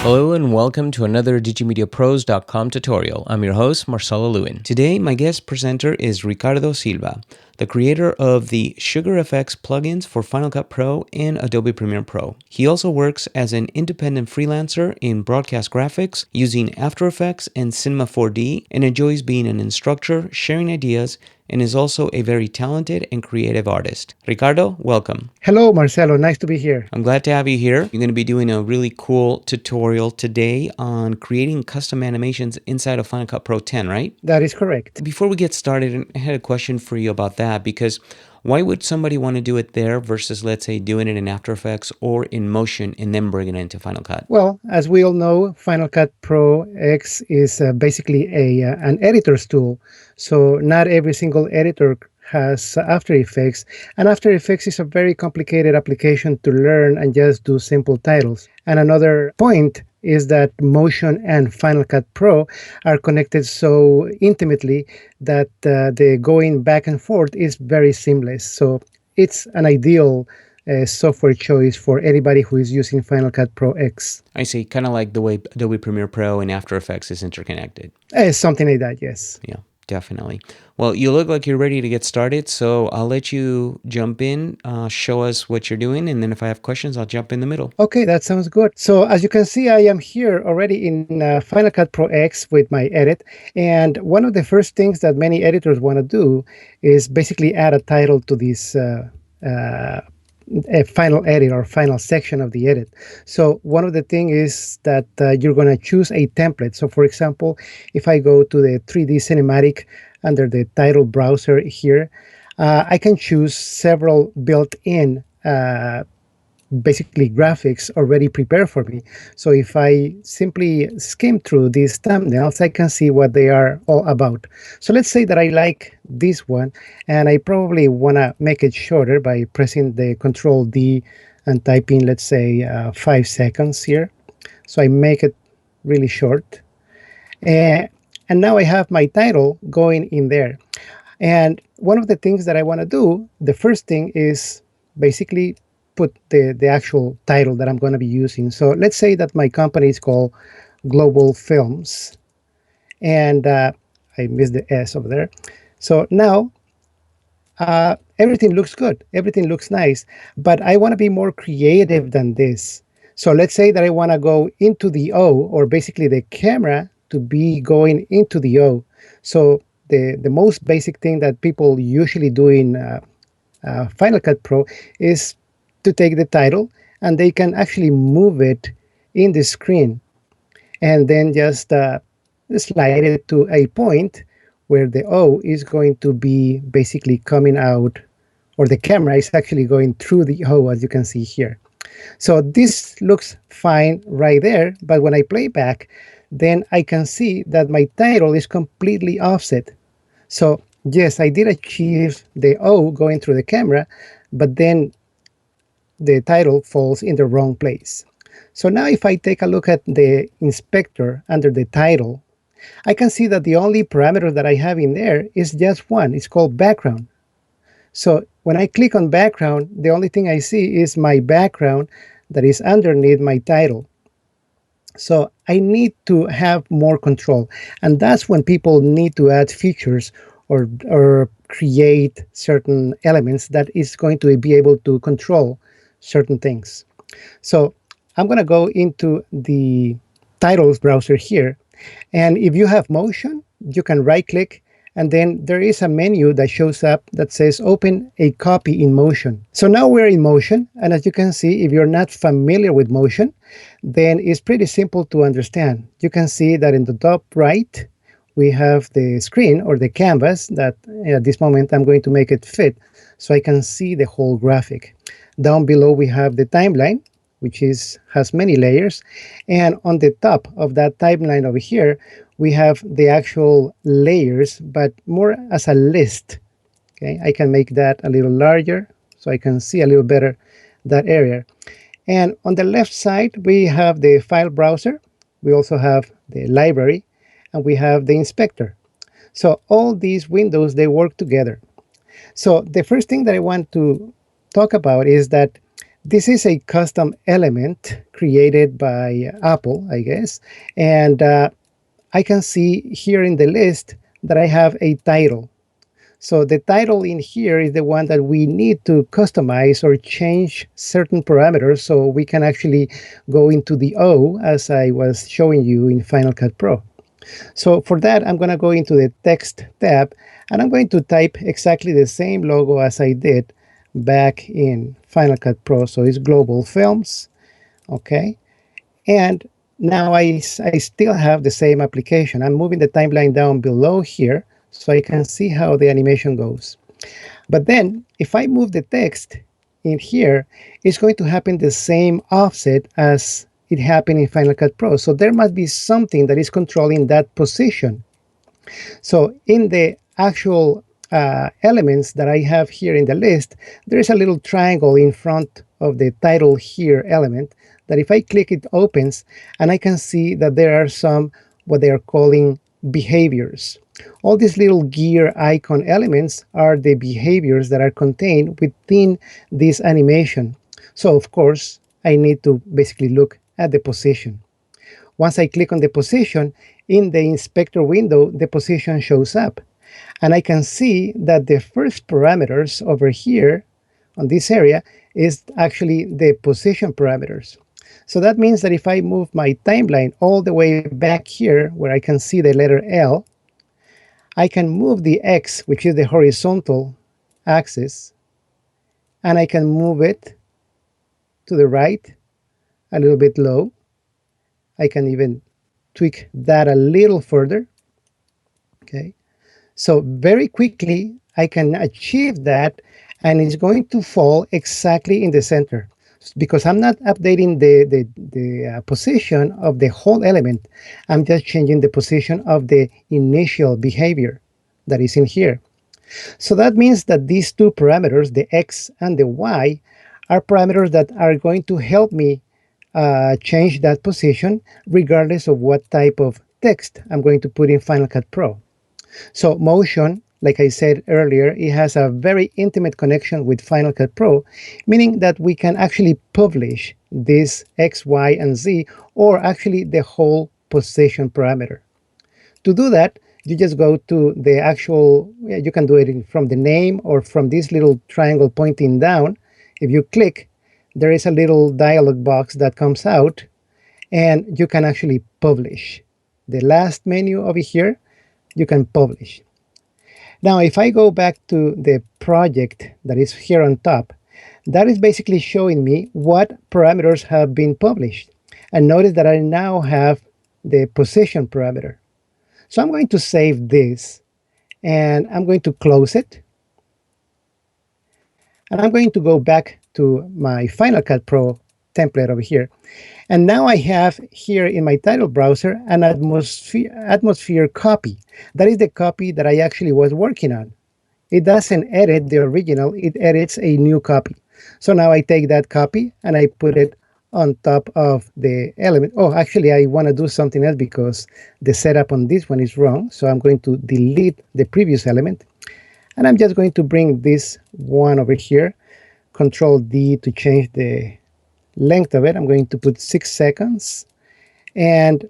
Hello and welcome to another DigiMediaPros.com tutorial. I'm your host, Marcelo Lewin. Today, my guest presenter is Ricardo Silva, the creator of the SugarFX plugins for Final Cut Pro and Adobe Premiere Pro. He also works as an independent freelancer in broadcast graphics using After Effects and Cinema 4D and enjoys being an instructor, sharing ideas, and is also a very talented and creative artist. Ricardo, welcome. Hello, Marcelo. Nice to be here. I'm glad to have you here. You're going to be doing a really cool tutorial today on creating custom animations inside of Final Cut Pro 10, right? That is correct. Before we get started, I had a question for you about that, because why would somebody want to do it there versus, let's say, doing it in After Effects or in Motion and then bringing it into Final Cut? Well, as we all know, Final Cut Pro X is basically an editor's tool. So not every single editor has After Effects, and After Effects is a very complicated application to learn and just do simple titles. And another point is that Motion and Final Cut Pro are connected so intimately that the going back and forth is very seamless. So it's an ideal software choice for anybody who is using Final Cut Pro X. I see, kind of like the way Adobe Premiere Pro and After Effects is interconnected. Something like that, yes. Yeah. Definitely. Well, you look like you're ready to get started, so I'll let you jump in, show us what you're doing, and then if I have questions, I'll jump in the middle. Okay, that sounds good. So as you can see, I am here already in Final Cut Pro X with my edit, and one of the first things that many editors want to do is basically add a title to this a final edit or final section of the edit. So one of the things is that you're going to choose a template. So for example, if I go to the 3D cinematic under the title browser here, I can choose several built-in basically graphics already prepared for me. So if I simply skim through these thumbnails, I can see what they are all about. So let's say that I like this one, and I probably want to make it shorter by pressing the Control D and typing, let's say, 5 seconds here. So I make it really short. And now I have my title going in there. And one of the things that I want to do, the first thing is basically put the actual title that I'm going to be using. So let's say that my company is called Global Films, and I missed the S over there. So now everything looks good. Everything looks nice, but I want to be more creative than this. So let's say that I want to go into the O, or basically the camera to be going into the O. So the most basic thing that people usually do in Final Cut Pro is to take the title, and they can actually move it in the screen and then just slide it to a point where the O is going to be basically coming out, or the camera is actually going through the O, as you can see here. So this looks fine right there, but when I play back, then I can see that my title is completely offset. So yes, I did achieve the O going through the camera, but then the title falls in the wrong place. So now if I take a look at the inspector under the title, I can see that the only parameter that I have in there is just one. It's called background. So when I click on background, the only thing I see is my background that is underneath my title. So I need to have more control. And that's when people need to add features or create certain elements that is going to be able to control certain things. So I'm going to go into the titles browser here. And if you have Motion, you can right click, and then there is a menu that shows up that says open a copy in Motion. So now we're in Motion, and as you can see, if you're not familiar with Motion, then it's pretty simple to understand. You can see that in the top right, we have the screen or the canvas that at this moment I'm going to make it fit so I can see the whole graphic. Down below we have the timeline, which has many layers, and on the top of that timeline over here we have the actual layers, but more as a list. Okay, I can make that a little larger so I can see a little better that area. And on the left side we have the file browser, we also have the library, and we have the inspector. So all these windows, they work together. So the first thing that I want to talk about is that This is a custom element created by Apple, I guess. And I can see here in the list that I have a title. So the title in here is the one that we need to customize or change certain parameters so we can actually go into the O as I was showing you in Final Cut Pro. So for that, I'm going to go into the text tab and I'm going to type exactly the same logo as I did back in Final Cut Pro. So it's Global Films. Okay. And now I still have the same application. I'm moving the timeline down below here so I can see how the animation goes. But then if I move the text in here, it's going to happen the same offset as it happened in Final Cut Pro. So there must be something that is controlling that position. So in the actual elements that I have here in the list, there is a little triangle in front of the title here element that if I click it opens, and I can see that there are some what they are calling behaviors. All these little gear icon elements are the behaviors that are contained within this animation. So of course, I need to basically look at the position. Once I click on the position, in the inspector window, the position shows up. And I can see that the first parameters over here on this area is actually the position parameters. So that means that if I move my timeline all the way back here where I can see the letter L, I can move the X, which is the horizontal axis, and I can move it to the right a little bit low. I can even tweak that a little further. Okay. So very quickly, I can achieve that, and it's going to fall exactly in the center because I'm not updating the position of the whole element. I'm just changing the position of the initial behavior that is in here. So that means that these two parameters, the X and the Y, are parameters that are going to help me change that position regardless of what type of text I'm going to put in Final Cut Pro. So motion, like I said earlier, it has a very intimate connection with Final Cut Pro, meaning that we can actually publish this X, Y, and Z, or actually the whole position parameter. To do that, you just go to the actual, you can do it from the name or from this little triangle pointing down. If you click, there is a little dialog box that comes out, and you can actually publish. The last menu over here, you can publish. Now, if I go back to the project that is here on top, that is basically showing me what parameters have been published. And notice that I now have the position parameter. So I'm going to save this, and I'm going to close it. And I'm going to go back to my Final Cut Pro template over here. And now I have here in my title browser an atmosphere copy. That is the copy that I actually was working on. It doesn't edit the original, it edits a new copy. So now I take that copy and I put it on top of the element. Oh, actually, I want to do something else because the setup on this one is wrong. So I'm going to delete the previous element. And I'm just going to bring this one over here, Control D to change the length of it. I'm going to put 6 seconds, and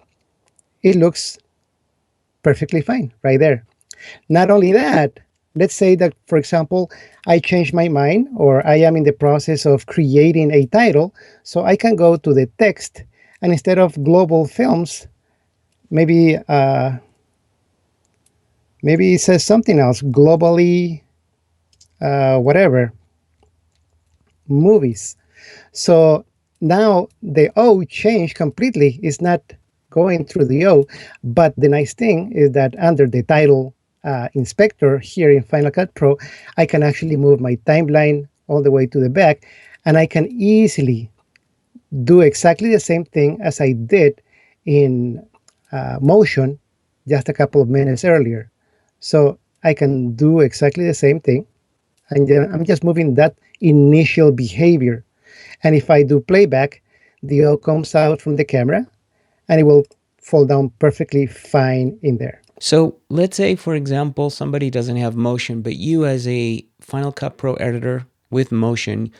it looks perfectly fine right there. Not only that, let's say that, for example, I change my mind, or I am in the process of creating a title, so I can go to the text, and instead of global films, maybe maybe it says something else, globally, whatever, movies. So now the O changed completely. It's not going through the O, but the nice thing is that under the title inspector here in Final Cut Pro, I can actually move my timeline all the way to the back, and I can easily do exactly the same thing as I did in Motion just a couple of minutes earlier. So I can do exactly the same thing, and I'm just moving that initial behavior. And if I do playback, the O comes out from the camera, and it will fall down perfectly fine in there. So let's say, for example, somebody doesn't have Motion, but you as a Final Cut Pro editor with Motion,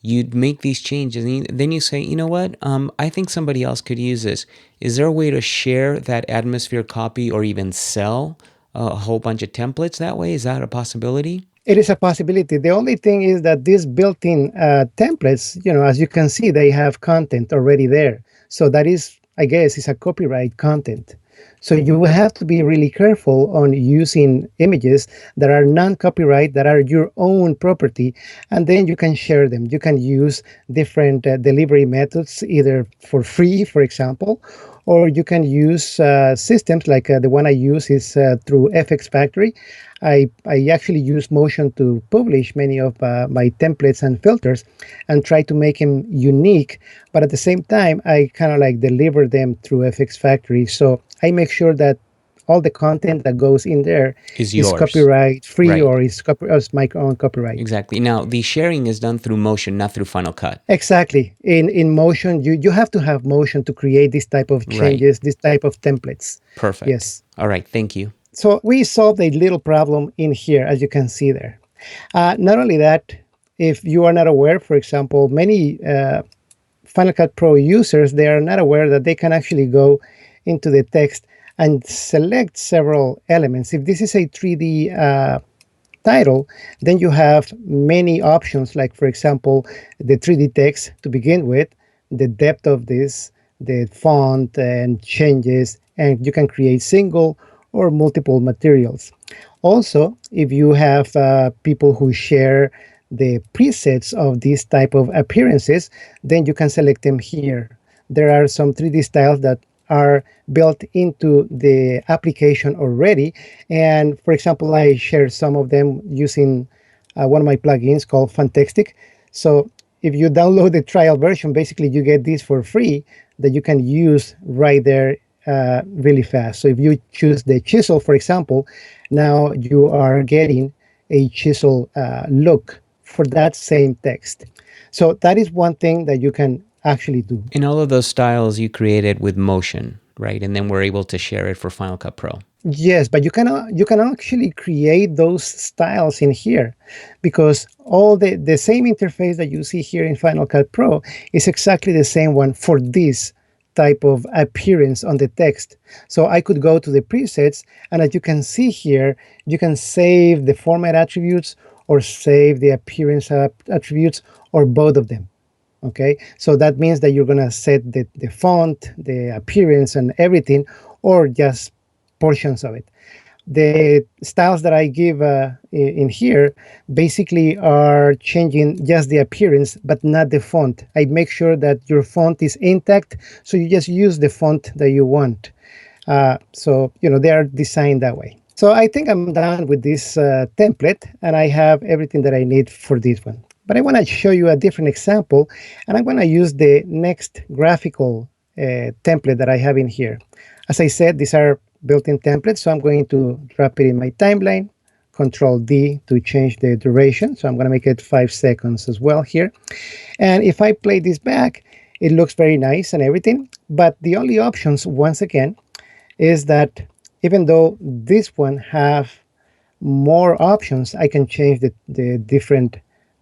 you'd make these changes, and then you say, you know what, I think somebody else could use this. Is there a way to share that Atmosphere copy or even sell a whole bunch of templates that way? Is that a possibility? It is a possibility. The only thing is that these built-in templates, as you can see, they have content already there. So that is, I guess, is a copyright content. So you will have to be really careful on using images that are non-copyright, that are your own property, and then you can share them. You can use different delivery methods, either for free, for example, or you can use systems like the one I use is through FX Factory. I actually use Motion to publish many of my templates and filters and try to make them unique. But at the same time, I kind of like deliver them through FX Factory. So I make sure that all the content that goes in there Is is yours. copyright free, Right. or is my own copyright. Exactly. Now, the sharing is done through Motion, not through Final Cut. Exactly. In Motion, you have to have Motion to create this type of changes, this type of templates. Perfect. Yes. All right. Thank you. So we solved a little problem in here, as you can see there. Not only that, if you are not aware, for example, many Final Cut Pro users, they are not aware that they can actually go into the text and select several elements. If this is a 3D title, then you have many options, like, for example, the 3D text to begin with, the depth of this, the font and changes, and you can create single or multiple materials. Also, if you have people who share the presets of these type of appearances, then you can select them here. There are some 3D styles that are built into the application already. And for example, I share some of them using one of my plugins called Fantextic. So if you download the trial version, basically you get this for free that you can use right there really fast. So if you choose the chisel, for example, now you are getting a chisel look for that same text. So that is one thing that you can actually do. And all of those styles you created with Motion, right? And then we're able to share it for Final Cut Pro. Yes, but you can actually create those styles in here, because all the same interface that you see here in Final Cut Pro is exactly the same one for this type of appearance on the text. So I could go to the presets, and as you can see here, you can save the format attributes or save the appearance attributes, or both of them. Okay, so that means that you're going to set the font, the appearance, and everything, or just portions of it. The styles that I give in here basically are changing just the appearance, but not the font. I make sure that your font is intact, so you just use the font that you want. So, they are designed that way. So I think I'm done with this template, and I have everything that I need for this one. But I want to show you a different example, and I'm going to use the next graphical template that I have in here. As I said, these are built-in templates, so I'm going to drop it in my timeline, Control D to change the duration. So I'm going to make it 5 seconds as well here. And if I play this back, it looks very nice and everything. But the only options, once again, is that even though this one have more options, I can change the different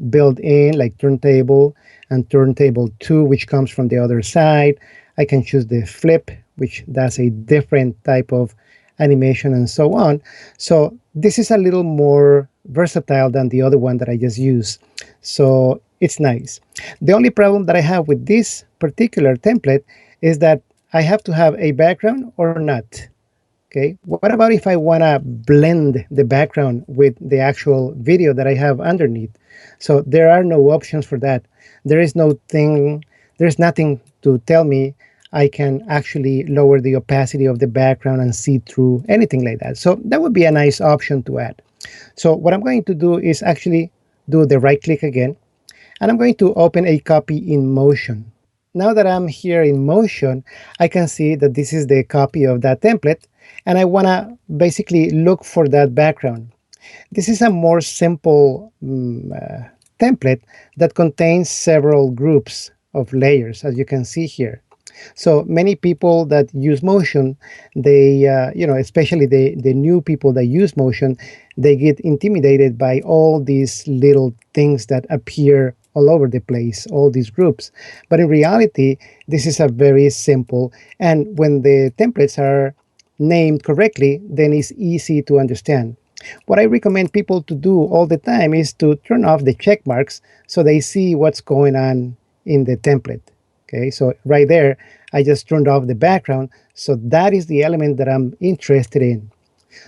built-in, like turntable and turntable 2, which comes from the other side. I can choose the flip, which does a different type of animation, and so on. So this is a little more versatile than the other one that I just used. So it's nice. The only problem that I have with this particular template is that I have to have a background or not. Okay, what about if I want to blend the background with the actual video that I have underneath? So there are no options for that. There's nothing to tell me I can actually lower the opacity of the background and see through anything like that. So that would be a nice option to add. So what I'm going to do is actually do the right click again, and I'm going to open a copy in Motion. Now that I'm here in Motion, I can see that this is the copy of that template, and I want to basically look for that background. This is a more simple template that contains several groups of layers, as you can see here. So many people that use Motion, they, especially the new people that use Motion, they get intimidated by all these little things that appear all over the place, all these groups. But in reality, this is a very simple, and when the templates are named correctly, then it's easy to understand. What I recommend people to do all the time is to turn off the check marks so they see what's going on in the template. Okay, so right there, I just turned off the background. So that is the element that I'm interested in.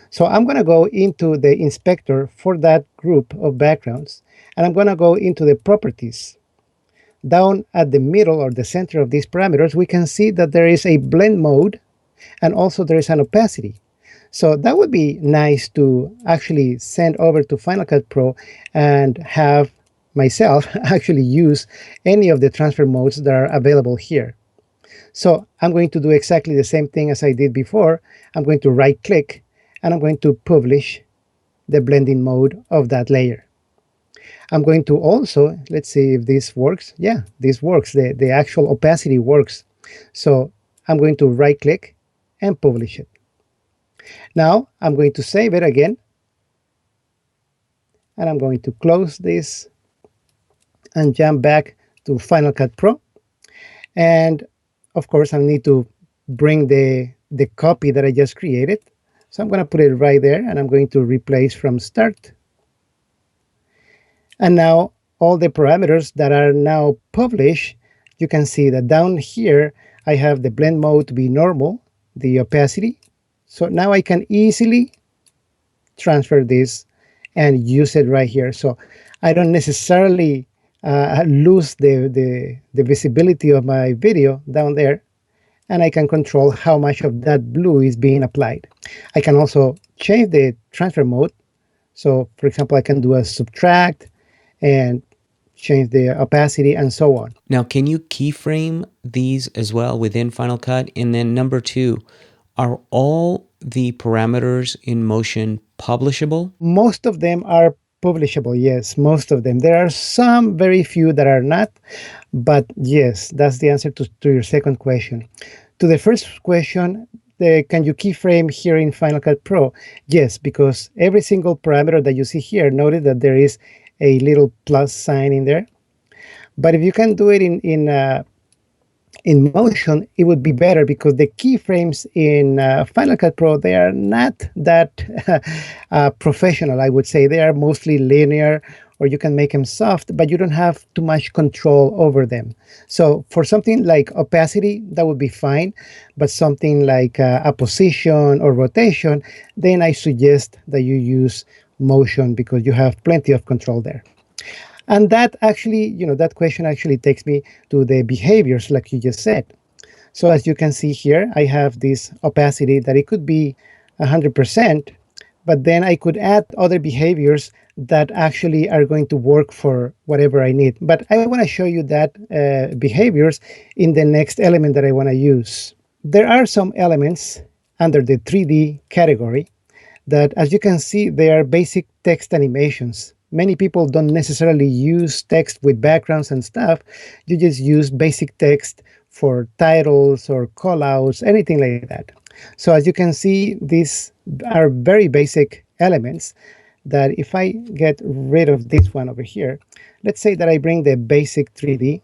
So I'm going to go into the inspector for that group of backgrounds, and I'm going to go into the properties. Down at the middle or the center of these parameters, we can see that there is a blend mode, and also there is an opacity. So that would be nice to actually send over to Final Cut Pro and have myself actually use any of the transfer modes that are available here. So I'm going to do exactly the same thing as I did before. I'm going to right click and I'm going to publish the blending mode of that layer. I'm going to also, let's see if this works. Yeah, this works. The actual opacity works. So I'm going to right click and publish it. Now I'm going to save it again. And I'm going to close this and jump back to Final Cut Pro. And of course, I need to bring the copy that I just created. So I'm going to put it right there, and I'm going to replace from start. And now all the parameters that are now published, you can see that down here, I have the blend mode to be normal, the opacity. So now I can easily transfer this and use it right here. So I don't necessarily lose the visibility of my video down there, and I can control how much of that blue is being applied. I can also change the transfer mode. So for example, I can do a subtract and change the opacity and so on. Now, can you keyframe these as well within Final Cut? And then number two, are all the parameters in Motion publishable? Most of them are publishable, yes, most of them. There are some, very few that are not, but yes, that's the answer to your second question. To the first question, can you keyframe here in Final Cut Pro? Yes, because every single parameter that you see here, notice that there is a little plus sign in there. But if you can do it in Motion, it would be better, because the keyframes in Final Cut Pro, they are not that professional, I would say. They are mostly linear, or you can make them soft, but you don't have too much control over them. So for something like opacity, that would be fine. But something like a position or rotation, then I suggest that you use Motion, because you have plenty of control there. And that actually, that question actually takes me to the behaviors, like you just said. So as you can see here, I have this opacity that it could be 100%, but then I could add other behaviors that actually are going to work for whatever I need. But I want to show you that behaviors in the next element that I want to use. There are some elements under the 3D category that, as you can see, they are basic text animations. Many people don't necessarily use text with backgrounds and stuff. You just use basic text for titles or callouts, anything like that. So as you can see, these are very basic elements that if I get rid of this one over here, let's say that I bring the basic 3D.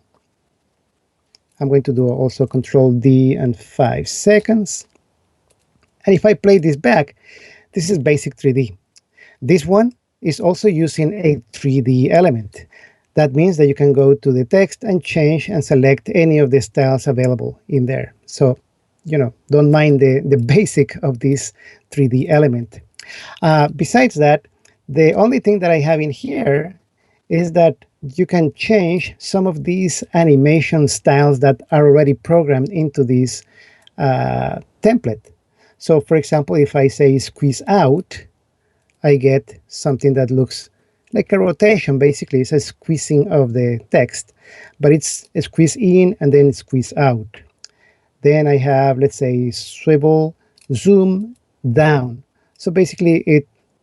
I'm going to do also Control D and 5 seconds. And if I play this back, this is basic 3D. This one is also using a 3D element. That means that you can go to the text and change and select any of the styles available in there. So, don't mind the basic of this 3D element. Besides that, the only thing that I have in here is that you can change some of these animation styles that are already programmed into this template. So for example, if I say squeeze out, I get something that looks like a rotation. Basically, it's a squeezing of the text, but it's a squeeze in and then squeeze out. Then I have, let's say, swivel, zoom, down. So basically,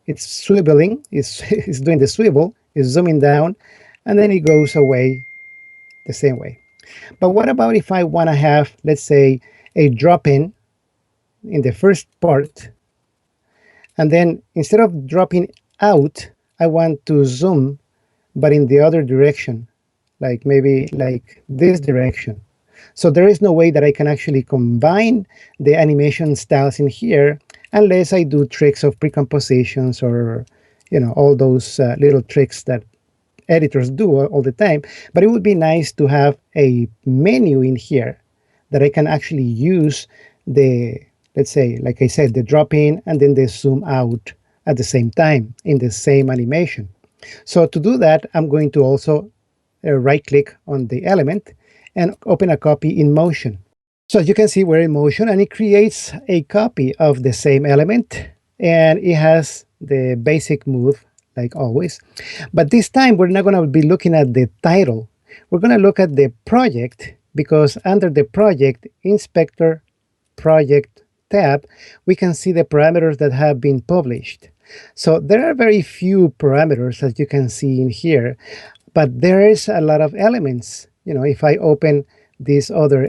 it's swiveling, it's doing the swivel, it's zooming down, and then it goes away the same way. But what about if I want to have, let's say, a drop-in in the first part, and then instead of dropping out, I want to zoom, but in the other direction. like maybe like this direction. So there is no way that I can actually combine the animation styles in here unless I do tricks of precompositions or, all those little tricks that editors do all the time. But it would be nice to have a menu in here that I can actually use the, let's say, like I said, the drop in and then the zoom out at the same time in the same animation. So to do that, I'm going to also right click on the element and open a copy in motion. So as you can see, we're in motion and it creates a copy of the same element and it has the basic move like always. But this time we're not going to be looking at the title. We're going to look at the project, because under the project inspector project tab, we can see the parameters that have been published. So there are very few parameters, as you can see in here, but there is a lot of elements. If I open these other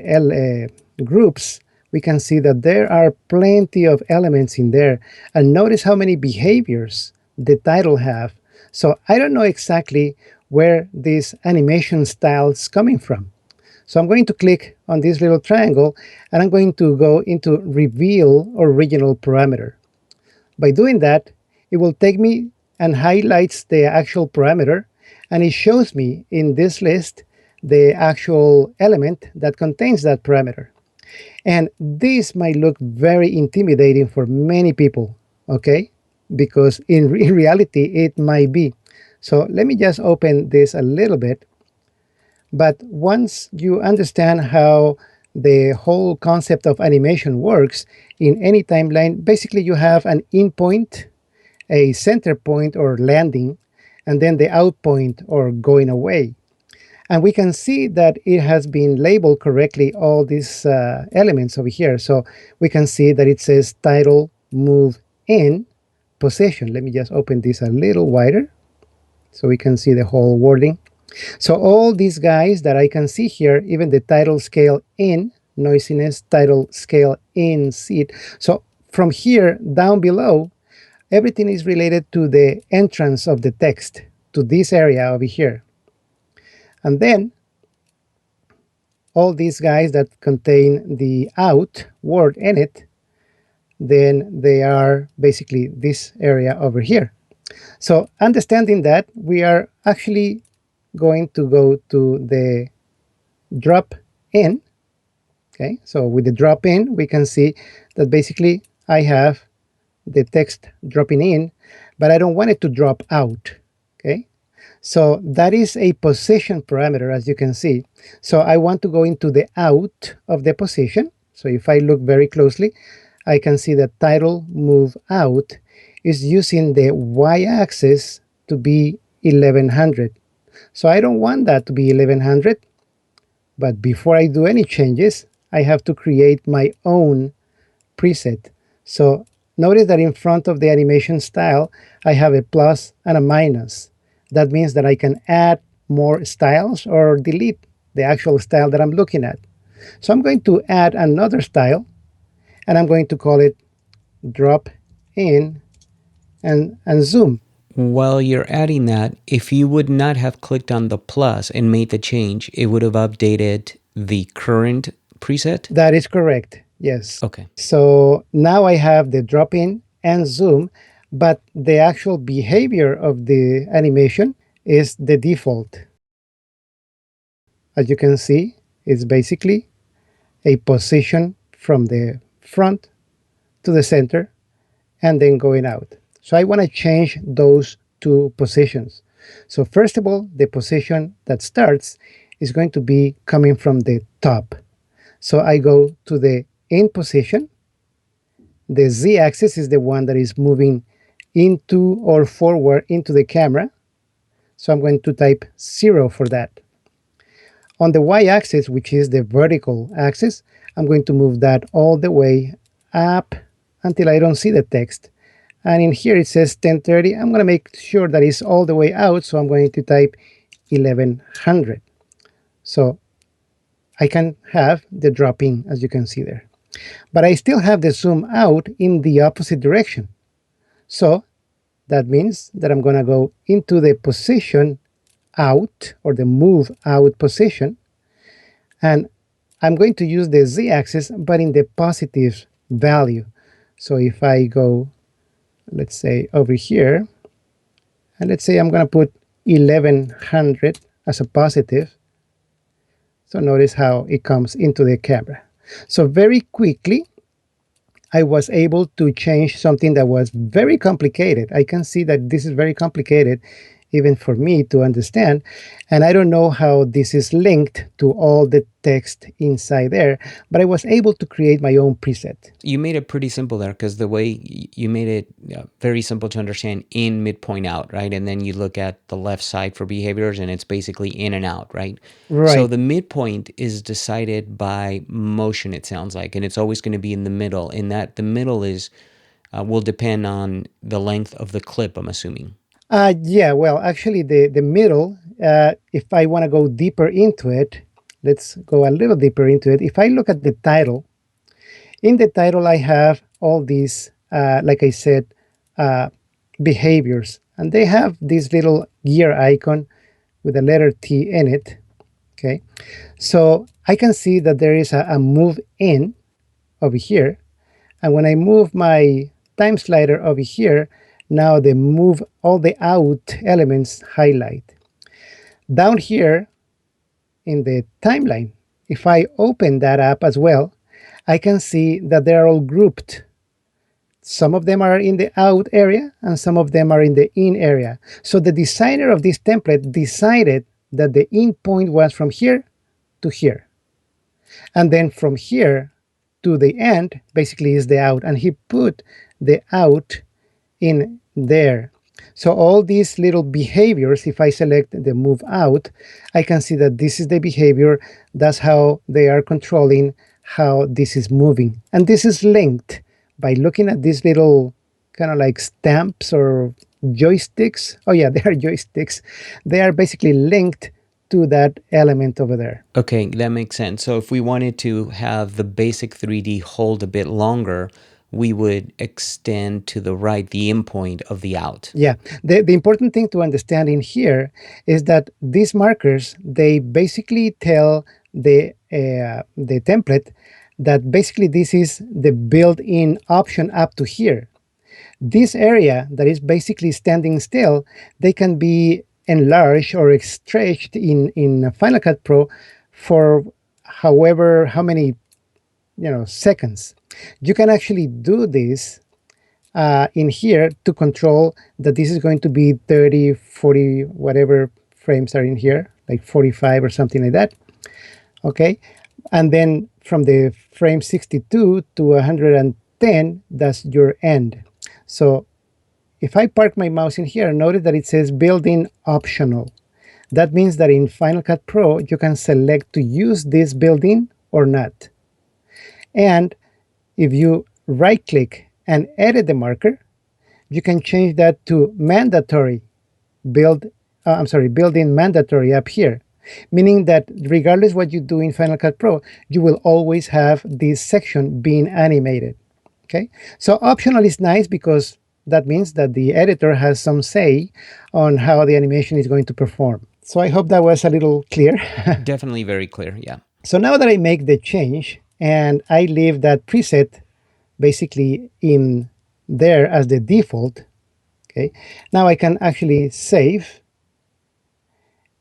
groups, we can see that there are plenty of elements in there. And notice how many behaviors the title have. So I don't know exactly where this animation style is coming from. So I'm going to click on this little triangle and I'm going to go into reveal original parameter. By doing that, it will take me and highlights the actual parameter, and it shows me in this list the actual element that contains that parameter. And this might look very intimidating for many people, okay? Because in reality, it might be. So let me just open this a little bit. But once you understand how the whole concept of animation works in any timeline, basically you have an in point, a center point or landing, and then the out point or going away. And we can see that it has been labeled correctly, all these elements over here. So we can see that it says title, move, in, position. Let me just open this a little wider so we can see the whole wording. So all these guys that I can see here, even the title scale in, noisiness, title scale in, seed. So from here down below, everything is related to the entrance of the text, to this area over here. And then all these guys that contain the out word in it, then they are basically this area over here. So understanding that, we are actually going to go to the drop in. Okay, so with the drop in, we can see that basically I have the text dropping in, but I don't want it to drop out. Okay, so that is a position parameter, as you can see. So I want to go into the out of the position. So if I look very closely, I can see that title move out is using the y-axis to be 1100. So I don't want that to be 1100. But before I do any changes, I have to create my own preset. So notice that in front of the animation style, I have a plus and a minus. That means that I can add more styles or delete the actual style that I'm looking at. So I'm going to add another style, and I'm going to call it drop in and zoom. While you're adding that, if you would not have clicked on the plus and made the change, it would have updated the current preset? That is correct, yes. Okay. So now I have the drop in and zoom, but the actual behavior of the animation is the default. As you can see, it's basically a position from the front to the center and then going out. So I want to change those two positions. So first of all, the position that starts is going to be coming from the top. So I go to the in position. The z-axis is the one that is moving into or forward into the camera. So I'm going to type 0 for that. On the y-axis, which is the vertical axis, I'm going to move that all the way up until I don't see the text. And in here it says 1030. I'm going to make sure that it's all the way out, so I'm going to type 1100. So I can have the drop in, as you can see there. But I still have the zoom out in the opposite direction. So that means that I'm going to go into the position out or the move out position. And I'm going to use the z-axis, but in the positive value. So if I go, let's say over here, and let's say I'm going to put 1100 as a positive. So notice how it comes into the camera. So very quickly, I was able to change something that was very complicated. I can see that this is very complicated even for me to understand. And I don't know how this is linked to all the text inside there, but I was able to create my own preset. You made it pretty simple there because the way you made it very simple to understand: in, midpoint, out, right? And then you look at the left side for behaviors and it's basically in and out, right? Right. So the midpoint is decided by motion, it sounds like, and it's always going to be in the middle. In that the middle is will depend on the length of the clip, I'm assuming. Yeah, well, actually, the middle, if I want to go deeper into it, let's go a little deeper into it. If I look at the title, in the title, I have all these, like I said, behaviors. And they have this little gear icon with a letter T in it. Okay, so I can see that there is a move in over here. And when I move my time slider over here, now the move all the out elements highlight. Down here in the timeline, if I open that up as well, I can see that they're all grouped. Some of them are in the out area and some of them are in the in area. So the designer of this template decided that the in point was from here to here. And then from here to the end basically is the out. And he put the out in there. So all these little behaviors, if I select the move out, I can see that this is the behavior. That's how they are controlling how this is moving. And this is linked by looking at these little kind of like stamps or joysticks. Oh yeah, they are joysticks. They are basically linked to that element over there. Okay, that makes sense. So if we wanted to have the basic 3D hold a bit longer, we would extend to the right the in point of the out. Yeah, the important thing to understand in here is that these markers, they basically tell the template that basically this is the built-in option up to here. This area that is basically standing still, they can be enlarged or stretched in Final Cut Pro for how many seconds. You can actually do this in here to control that this is going to be 30, 40, whatever frames are in here, like 45 or something like that. Okay, and then from the frame 62 to 110, that's your end. So if I park my mouse in here, notice that it says built-in optional. That means that in Final Cut Pro, you can select to use this built-in or not. And if you right-click and edit the marker, you can change that to mandatory built-in mandatory up here, meaning that regardless what you do in Final Cut Pro, you will always have this section being animated. Okay, so optional is nice because that means that the editor has some say on how the animation is going to perform. So I hope that was a little clear. Definitely very clear, yeah. So now that I make the change and I leave that preset basically in there as the default, okay, now I can actually save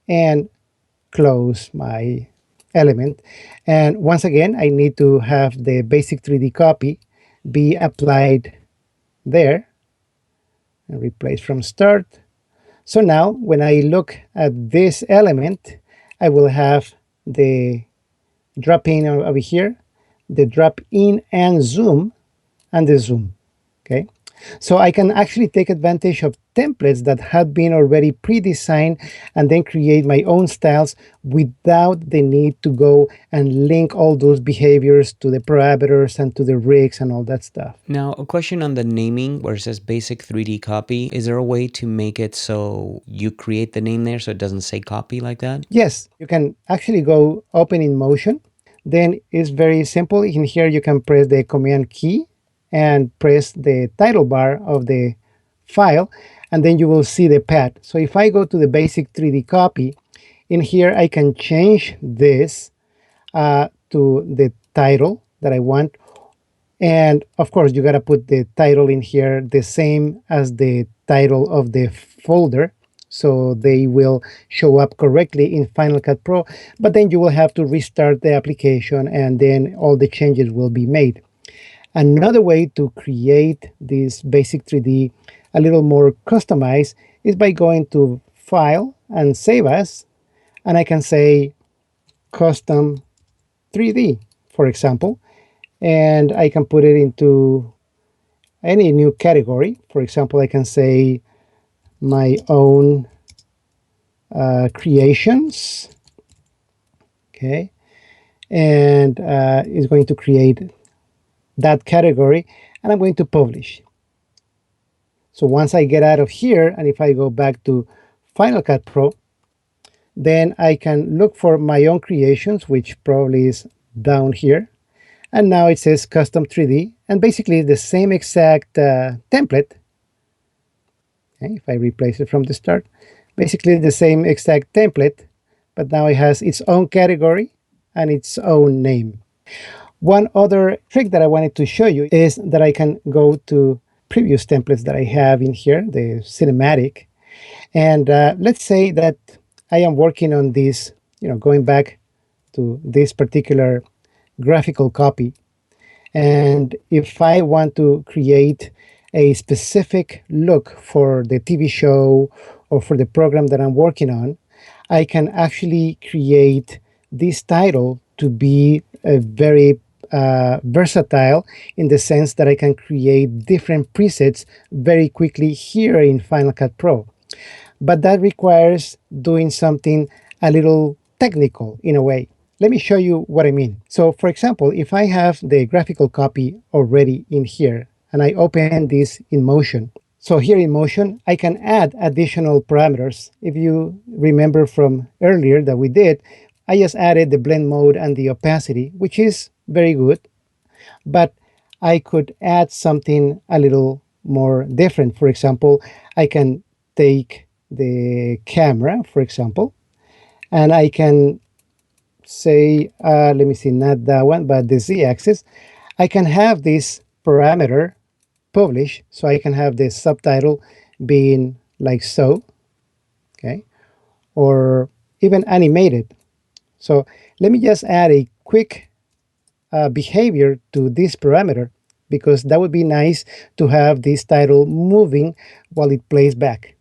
and close my element. And once again, I need to have the basic 3D copy be applied there and replace from start. So now when I look at this element, I will have the drop in over here, the drop in and zoom, and the zoom. Okay, so I can actually take advantage of templates that have been already pre-designed and then create my own styles without the need to go and link all those behaviors to the parameters and to the rigs and all that stuff. Now, a question on the naming where it says basic 3D copy. Is there a way to make it so you create the name there so it doesn't say copy like that? Yes, you can actually go open in Motion. Then it's very simple. In here, you can press the Command key and press the title bar of the file, and then you will see the path. So if I go to the basic 3D copy, in here I can change this to the title that I want. And of course, you got to put the title in here the same as the title of the folder, so they will show up correctly in Final Cut Pro. But then you will have to restart the application, and then all the changes will be made. Another way to create this basic 3D a little more customized is by going to File and Save As, and I can say Custom 3D, for example, and I can put it into any new category. For example, I can say my own creations, okay, and it's going to create that category, and I'm going to publish. So once I get out of here, and if I go back to Final Cut Pro, then I can look for my own creations, which probably is down here. And now it says Custom 3D, and basically the same exact template. Okay, if I replace it from the start, basically the same exact template, but now it has its own category and its own name. One other trick that I wanted to show you is that I can go to previous templates that I have in here, the cinematic, and let's say that I am working on this, going back to this particular graphical copy. And if I want to create a specific look for the TV show or for the program that I'm working on, I can actually create this title to be a very versatile, in the sense that I can create different presets very quickly here in Final Cut Pro. But that requires doing something a little technical in a way. Let me show you what I mean. So for example, if I have the graphical copy already in here and I open this in Motion. So here in Motion, I can add additional parameters. If you remember from earlier that we did, I just added the blend mode and the opacity, which is very good, but I could add something a little more different. For example, I can take the camera, for example, and I can say, let me see, not that one, but the z-axis. I can have this parameter publish, so I can have the subtitle being like so, okay, or even animated. So let me just add a quick behavior to this parameter, because that would be nice to have this title moving while it plays back.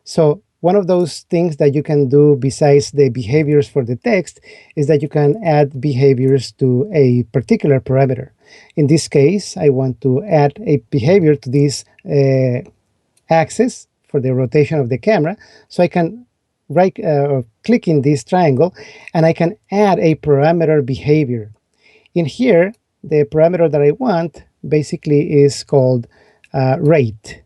So one of those things that you can do besides the behaviors for the text is that you can add behaviors to a particular parameter. In this case, I want to add a behavior to this axis for the rotation of the camera. So I can click in this triangle and I can add a parameter behavior. In here, the parameter that I want basically is called rate.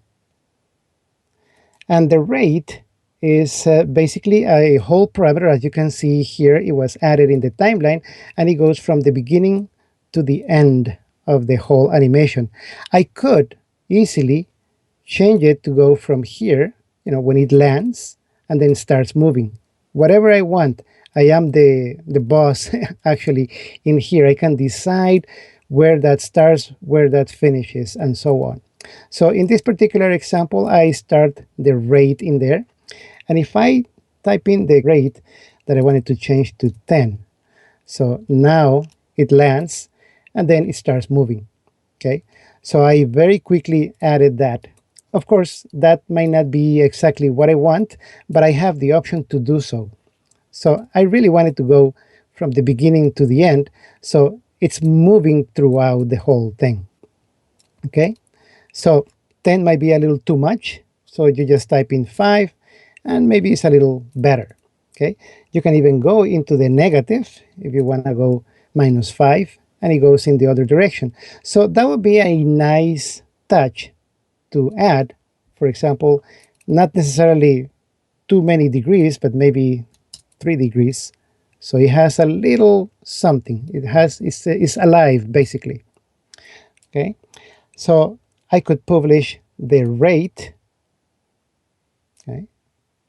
And the rate is basically a whole parameter. As you can see here, it was added in the timeline, and it goes from the beginning to the end of the whole animation. I could easily change it to go from here, when it lands, and then starts moving. Whatever I want. I am the boss actually in here. I can decide where that starts, where that finishes, and so on. So in this particular example, I start the rate in there. And if I type in the rate that I wanted to change to 10, so now it lands and then it starts moving. Okay, so I very quickly added that. Of course, that might not be exactly what I want, but I have the option to do so. So I really wanted to go from the beginning to the end, so it's moving throughout the whole thing. Okay, so 10 might be a little too much, so you just type in 5, and maybe it's a little better. Okay, you can even go into the negative if you want to go -5, and it goes in the other direction. So that would be a nice touch to add. For example, not necessarily too many degrees, but maybe 3 degrees. So it has a little something. It's alive, basically. Okay, so I could publish the rate Okay,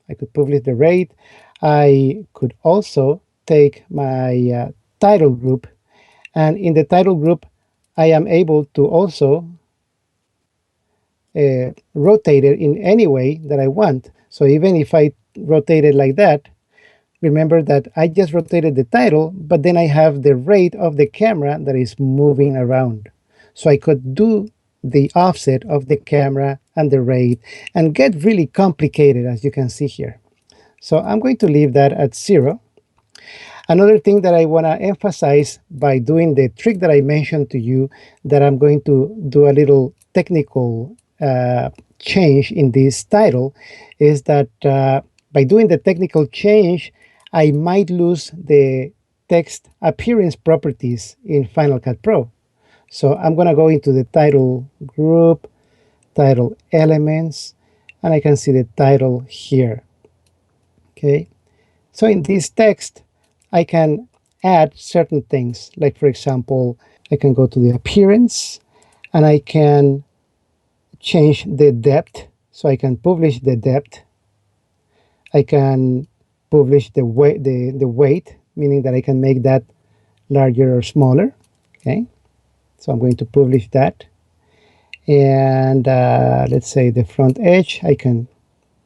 I could publish the rate. I could also take my title group, and in the title group, I am able to also rotate it in any way that I want. So even if I rotate it like that, remember that I just rotated the title, but then I have the rate of the camera that is moving around. So I could do the offset of the camera and the rate and get really complicated, as you can see here. So I'm going to leave that at 0. Another thing that I want to emphasize by doing the trick that I mentioned to you, that I'm going to do a little technical change in this title, is that by doing the technical change, I might lose the text appearance properties in Final Cut Pro. So I'm going to go into the title group, title elements, and I can see the title here. Okay. So in this text, I can add certain things. Like, for example, I can go to the appearance and I can change the depth. So I can publish the depth. I can publish the weight, meaning that I can make that larger or smaller. Okay, so I'm going to publish that. And let's say the front edge, I can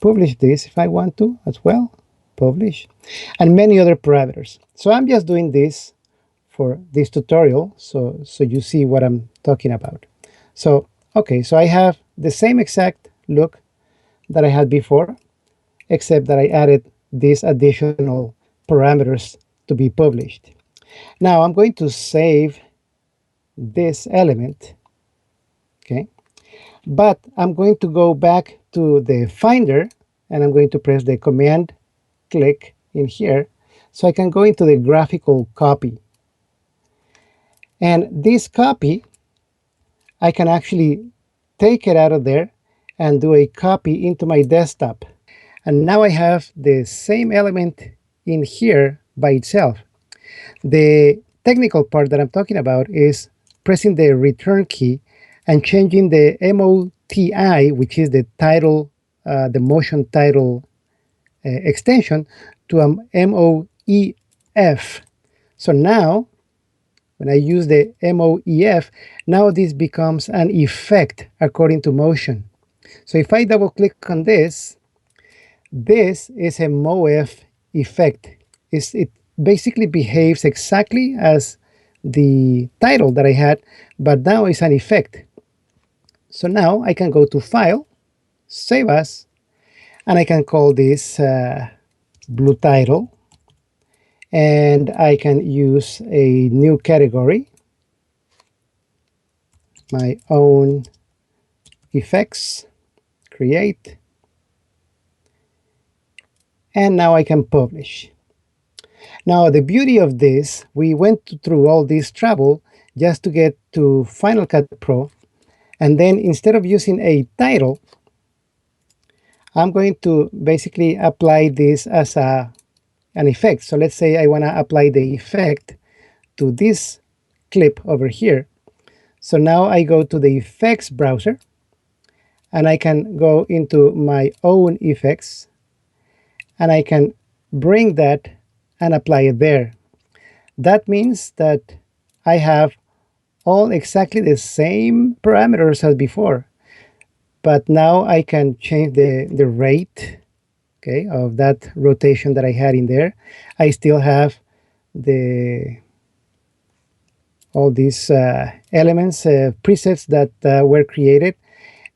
publish this if I want to as well. Publish, and many other parameters. So I'm just doing this for this tutorial, so you see what I'm talking about. So okay, so I have the same exact look that I had before, except that I added these additional parameters to be published. Now I'm going to save this element, okay, but I'm going to go back to the Finder and I'm going to press the Command click in here so I can go into the graphical copy. And this copy, I can actually take it out of there and do a copy into my desktop. And now I have the same element in here by itself. The technical part that I'm talking about is pressing the return key and changing the MOTI, which is the title, the motion title extension, to a MOEF. So now, when I use the MOEF, now this becomes an effect according to motion. So if I double click on this, this is a MOEF effect. It basically behaves exactly as the title that I had, but now it's an effect. So now I can go to File, Save As, and I can call this blue title, and I can use a new category, my own effects, create, and now I can publish. Now the beauty of this, we went through all this trouble just to get to Final Cut Pro, and then instead of using a title, I'm going to basically apply this as an effect. So let's say I want to apply the effect to this clip over here. So now I go to the effects browser and I can go into my own effects and I can bring that and apply it there. That means that I have all exactly the same parameters as before, but now I can change the rate, okay, of that rotation that I had in there. I still have all these elements, presets that were created,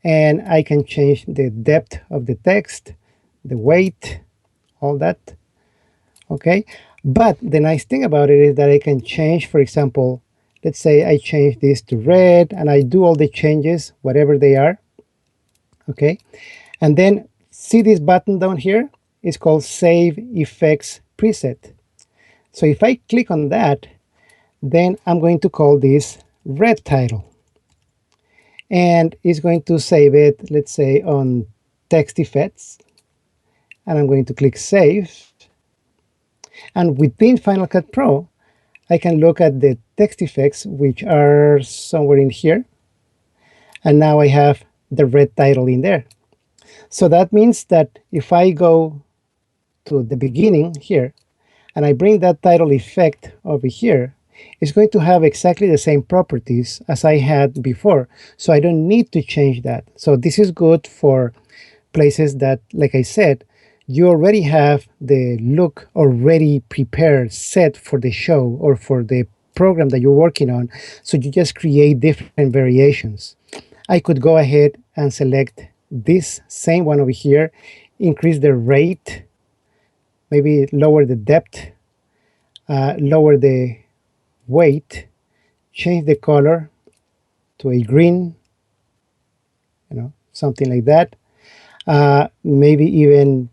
and I can change the depth of the text, the weight, all that. Okay, but the nice thing about it is that I can change, for example, let's say I change this to red and I do all the changes, whatever they are. Okay, and then see this button down here? It's called Save Effects Preset. So if I click on that, then I'm going to call this red title. And it's going to save it, let's say, on text effects. And I'm going to click Save. And within Final Cut Pro, I can look at the text effects, which are somewhere in here. And now I have the red title in there. So that means that if I go to the beginning here, and I bring that title effect over here, it's going to have exactly the same properties as I had before. So I don't need to change that. So this is good for places that, like I said, you already have the look already prepared, set for the show or for the program that you're working on. So you just create different variations. I could go ahead and select this same one over here, increase the rate, maybe lower the depth, lower the weight, change the color to a green, something like that. Maybe even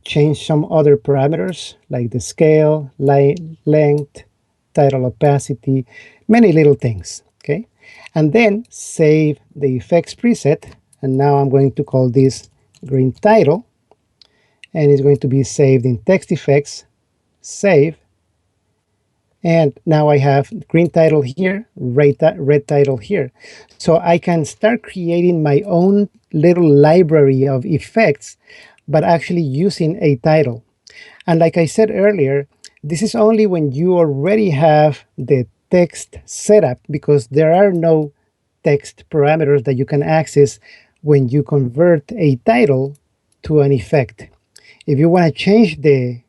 change some other parameters like the scale, length, title opacity, many little things. Okay, and then save the effects preset. And now I'm going to call this green title, and it's going to be saved in text effects, save. And now I have green title here, red title here. So I can start creating my own little library of effects, but actually using a title. And like I said earlier, this is only when you already have the text set up, because there are no text parameters that you can access when you convert a title to an effect. If you want to change the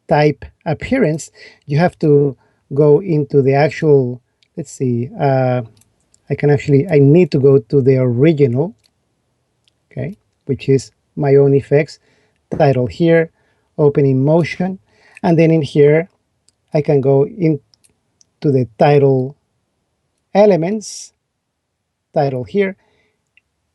type appearance, you have to go into the actual, let's see, I need to go to the original, okay, which is my own effects, title here, open in motion, and then in here, I can go into the title elements, title here,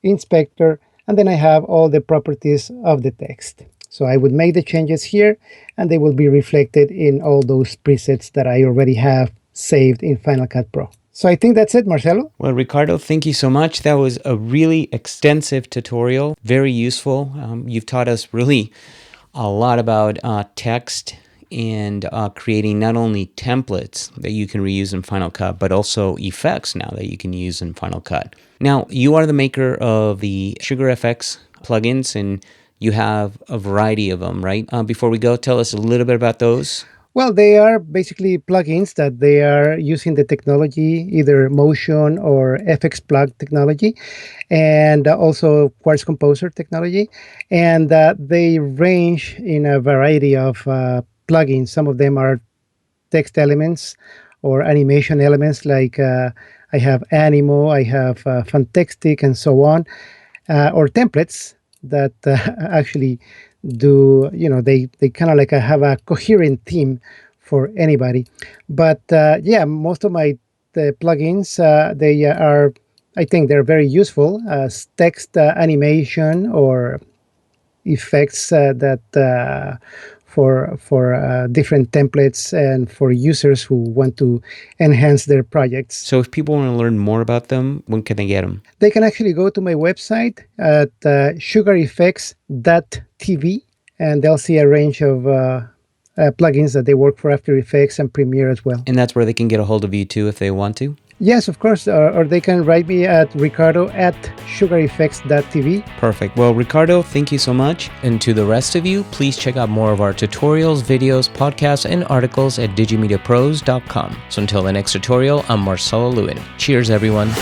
inspector, and then I have all the properties of the text. So I would make the changes here, and they will be reflected in all those presets that I already have saved in Final Cut Pro. So I think that's it, Marcelo. Well, Ricardo, thank you so much. That was a really extensive tutorial, very useful. You've taught us really a lot about text and creating not only templates that you can reuse in Final Cut, but also effects now that you can use in Final Cut. Now, you are the maker of the SugarFX plugins, and you have a variety of them, right? Before we go, tell us a little bit about those. Well, they are basically plugins that they are using the technology, either Motion or FX Plug technology, and also Quartz Composer technology. And they range in a variety of plugins. Some of them are text elements or animation elements, like I have Animo, I have Fantextic, and so on, or templates that actually do, they kind of like have a coherent theme for anybody. But yeah, most of my plugins, they are, I think they're very useful as text animation or effects that for different templates and for users who want to enhance their projects. So if people want to learn more about them, when can they get them? They can actually go to my website at SugarFX.tv, and they'll see a range of plugins that they work for After Effects and Premiere as well. And that's where they can get a hold of you too if they want to? Yes, of course, or they can write me at ricardo@sugarfx.tv. Perfect. Well, Ricardo, thank you so much. And to the rest of you, please check out more of our tutorials, videos, podcasts, and articles at digimediapros.com. So until the next tutorial, I'm Marcelo Lewin. Cheers, everyone.